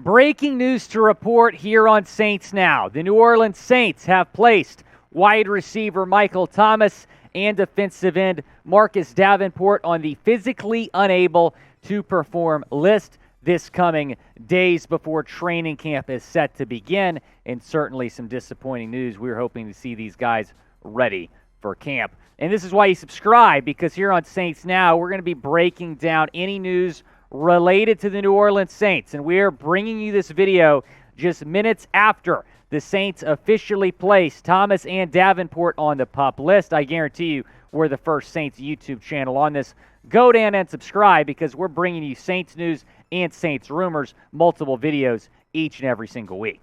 Breaking news to report here on Saints Now. The New Orleans Saints have placed wide receiver Michael Thomas and defensive end Marcus Davenport on the physically unable to perform list this coming days before training camp is set to begin. And certainly some disappointing news. We were hoping to see these guys ready for camp. And this is why you subscribe, because here on Saints Now, we're going to be breaking down any news related to the New Orleans Saints. And we are bringing you this video just minutes after the Saints officially placed Thomas and Davenport on the PUP list. I guarantee you we're the first Saints YouTube channel on this. Go down and subscribe, because we're bringing you Saints news and Saints rumors, multiple videos each and every single week.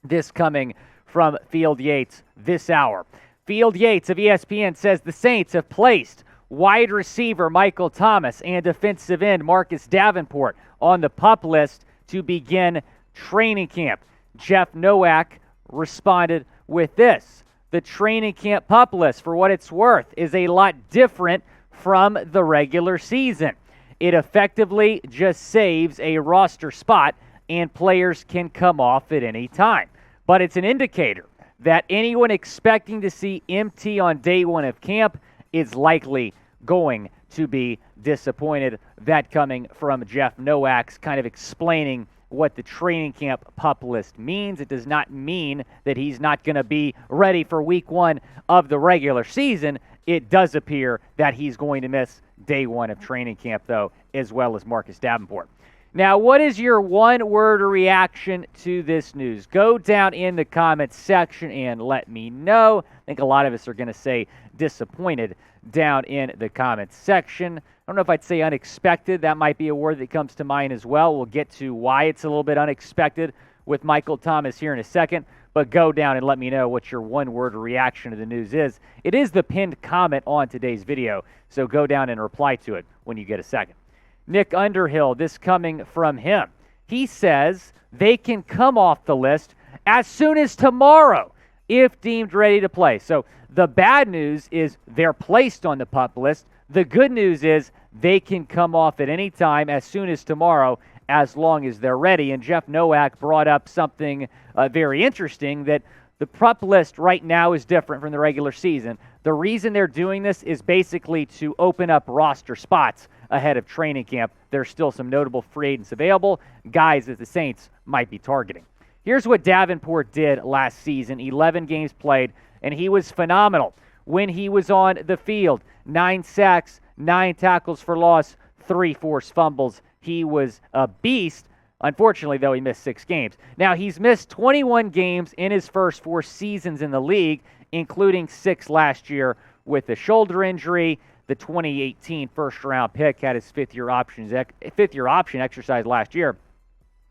This coming from Field Yates this hour. Field Yates of ESPN says the Saints have placed wide receiver Michael Thomas and defensive end Marcus Davenport on the PUP list to begin training camp. Jeff Nowak responded with this: the training camp PUP list, for what it's worth, is a lot different from the regular season. It effectively just saves a roster spot, and players can come off at any time. But it's an indicator that anyone expecting to see MT on day one of camp is likely going to be disappointed. That coming from Jeff Nowak's kind of explaining what the training camp PUP list means. It does not mean that he's not going to be ready for week one of the regular season. It does appear that he's going to miss day one of training camp, though, as well as Marcus Davenport. Now, what is your one-word reaction to this news? Go down in the comments section and let me know. I think a lot of us are going to say disappointed down in the comments section. I don't know if I'd say unexpected. That might be a word that comes to mind as well. We'll get to why it's a little bit unexpected with Michael Thomas here in a second. But go down and let me know what your one-word reaction to the news is. It is the pinned comment on today's video, so go down and reply to it when you get a second. Nick Underhill, this coming from him. He says they can come off the list as soon as tomorrow if deemed ready to play. So the bad news is they're placed on the PUP list. The good news is they can come off at any time as soon as tomorrow, as long as they're ready. And Jeff Nowak brought up something very interesting, that the PUP list right now is different from the regular season. The reason they're doing this is basically to open up roster spots ahead of training camp. There's still some notable free agents available, guys that the Saints might be targeting. Here's what Davenport did last season: 11 games played, and he was phenomenal when he was on the field. 9 sacks, 9 tackles for loss, 3 forced fumbles. He was a beast. Unfortunately, though, he missed 6 games. Now, he's missed 21 games in his first 4 seasons in the league, including 6 last year with a shoulder injury. The 2018 first-round pick had his fifth-year option exercised last year,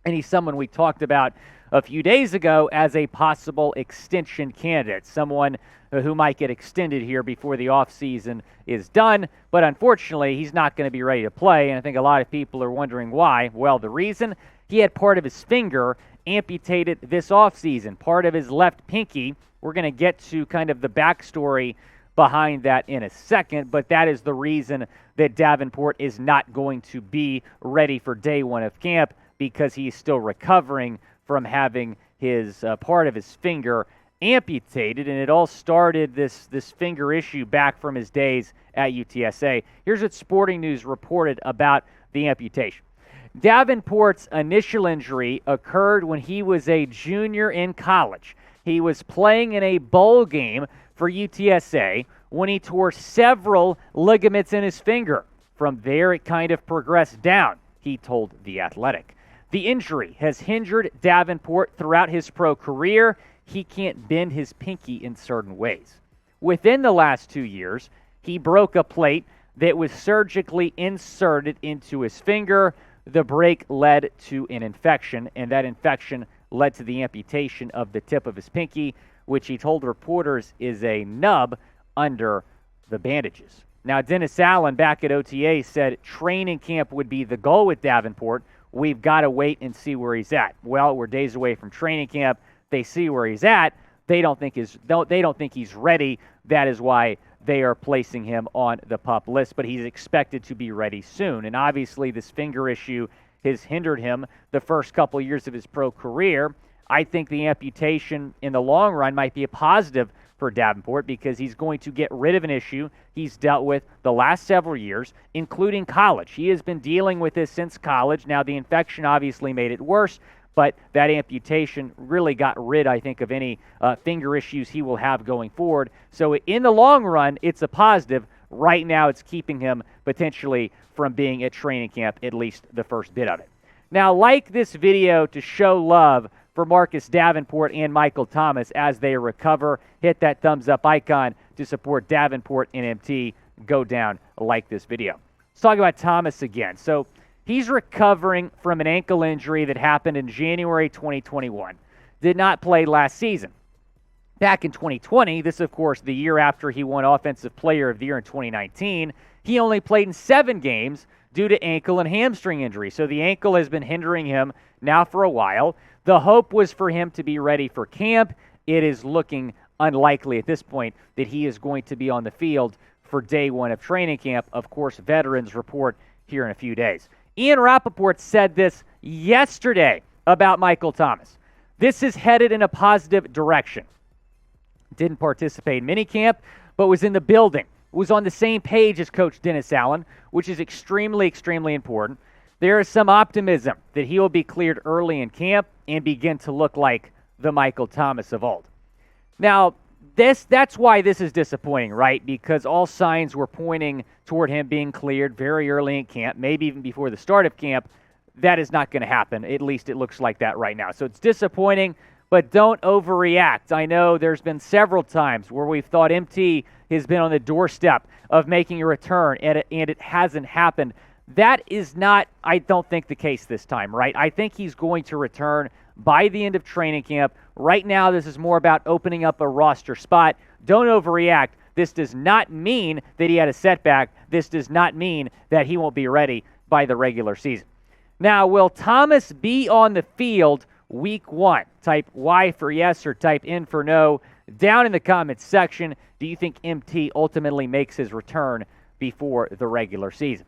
and he's someone we talked about a few days ago as a possible extension candidate, someone who might get extended here before the offseason is done. But unfortunately, he's not going to be ready to play, and I think a lot of people are wondering why. Well, the reason: he had part of his finger amputated this offseason, part of his left pinky. We're going to get to kind of the backstory behind that in a second, but that is the reason that Davenport is not going to be ready for day one of camp, because he's still recovering from having his part of his finger amputated. And it all started, this finger issue, back from his days at UTSA. Here's what Sporting News reported about the amputation. Davenport's initial injury occurred when he was a junior in college. He was playing in a bowl game for UTSA when he tore several ligaments in his finger. From there, it kind of progressed down, he told The Athletic. The injury has hindered Davenport throughout his pro career. He can't bend his pinky in certain ways. Within the last 2 years, he broke a plate that was surgically inserted into his finger. The break led to an infection, and that infection led to the amputation of the tip of his pinky, which he told reporters is a nub under the bandages. Now, Dennis Allen back at OTA said training camp would be the goal with Davenport. We've got to wait and see where he's at. Well, we're days away from training camp. They see where he's at. They don't think he's ready. That is why they are placing him on the PUP list, but he's expected to be ready soon. And obviously, this finger issue has hindered him the first couple years of his pro career. I think the amputation in the long run might be a positive for Davenport because he's going to get rid of an issue he's dealt with the last several years, including college. He has been dealing with this since college. Now, the infection obviously made it worse, but that amputation really got rid, I think, of any finger issues he will have going forward. So in the long run, it's a positive. Right now, it's keeping him potentially from being at training camp, at least the first bit of it. Now, like this video to show love for Marcus Davenport and Michael Thomas as they recover. Hit that thumbs up icon to support Davenport and MT. Go down, like this video. Let's talk about Thomas again. So he's recovering from an ankle injury that happened in January 2021. Did not play last season. Back in 2020, this of course the year after he won Offensive Player of the Year in 2019, he only played in 7 games due to ankle and hamstring injury. So the ankle has been hindering him now for a while. The hope was for him to be ready for camp. It is looking unlikely at this point that he is going to be on the field for day 1 of training camp. Of course, veterans report here in a few days. Ian Rappaport said this yesterday about Michael Thomas. This is headed in a positive direction. Didn't participate in minicamp, but was in the building. Was on the same page as Coach Dennis Allen, which is extremely, extremely important. There is some optimism that he will be cleared early in camp and begin to look like the Michael Thomas of old. Now, that's why this is disappointing, right? Because all signs were pointing toward him being cleared very early in camp, maybe even before the start of camp. That is not going to happen. At least it looks like that right now. So it's disappointing, but don't overreact. I know there's been several times where we've thought MT has been on the doorstep of making a return, and it hasn't happened. That is not, I don't think, the case this time, right? I think he's going to return by the end of training camp. Right now, this is more about opening up a roster spot. Don't overreact. This does not mean that he had a setback. This does not mean that he won't be ready by the regular season. Now, will Thomas be on the field week 1? Type Y for yes or type N for no. Down in the comments section, do you think MT ultimately makes his return before the regular season?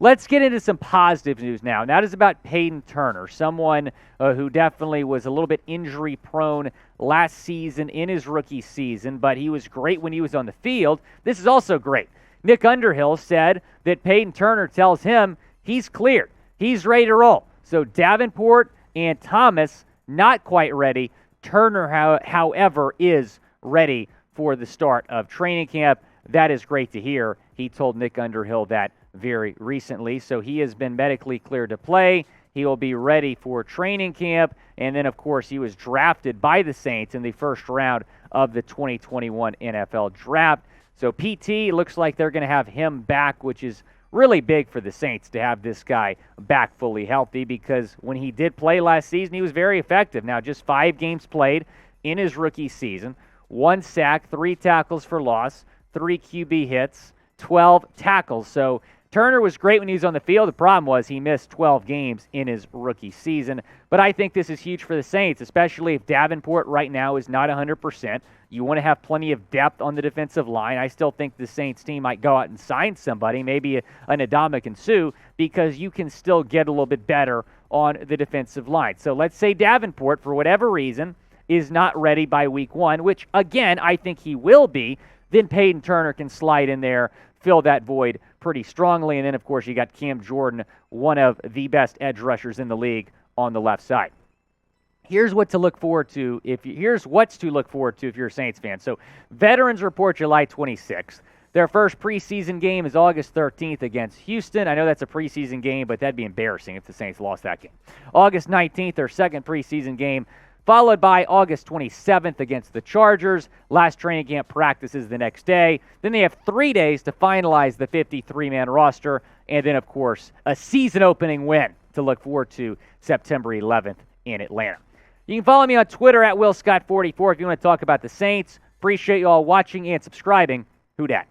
Let's get into some positive news now, and that is about Peyton Turner, someone who definitely was a little bit injury-prone last season in his rookie season, but he was great when he was on the field. This is also great. Nick Underhill said that Peyton Turner tells him he's cleared. He's ready to roll. So Davenport and Thomas not quite ready. Turner, however, is ready for the start of training camp. That is great to hear. He told Nick Underhill that very recently. So he has been medically cleared to play. He will be ready for training camp. And then, of course, he was drafted by the Saints in the first round of the 2021 NFL Draft. So PT looks like they're going to have him back, which is really big for the Saints to have this guy back fully healthy, because when he did play last season, he was very effective. Now, just 5 games played in his rookie season, 1 sack, 3 tackles for loss, 3 QB hits, 12 tackles. So Turner was great when he was on the field. The problem was he missed 12 games in his rookie season. But I think this is huge for the Saints, especially if Davenport right now is not 100%. You want to have plenty of depth on the defensive line. I still think the Saints team might go out and sign somebody, maybe an Ndamukong Suh, because you can still get a little bit better on the defensive line. So let's say Davenport, for whatever reason, is not ready by week 1, which, again, I think he will be. Then Peyton Turner can slide in there, fill that void pretty strongly. And then, of course, you got Cam Jordan, one of the best edge rushers in the league, on the left side. Here's what to look forward to if you're a Saints fan. So, Veterans report July 26th. Their first preseason game is August 13th against Houston. I know that's a preseason game, but that'd be embarrassing if the Saints lost that game. August 19th, their second preseason game, followed by August 27th against the Chargers. Last training camp practices the next day. Then they have 3 days to finalize the 53-man roster. And then, of course, a season-opening win to look forward to September 11th in Atlanta. You can follow me on Twitter at WillScott44 if you want to talk about the Saints. Appreciate you all watching and subscribing. Who dat?